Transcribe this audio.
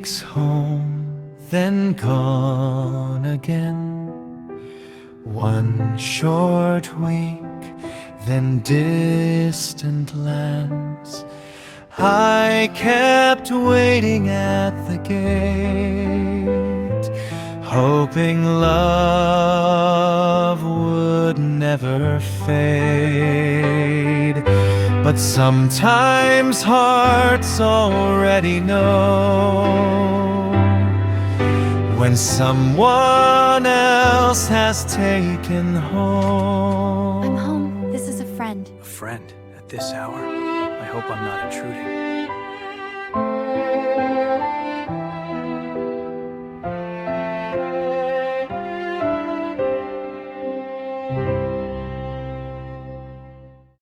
weeks home, then gone again. One short week, then distant lands. I kept waiting at the gate, hoping love would never fade. But sometimes hearts already know when someone else has taken home. I'm home. This is a friend. A friend at this hour? I hope I'm not intruding.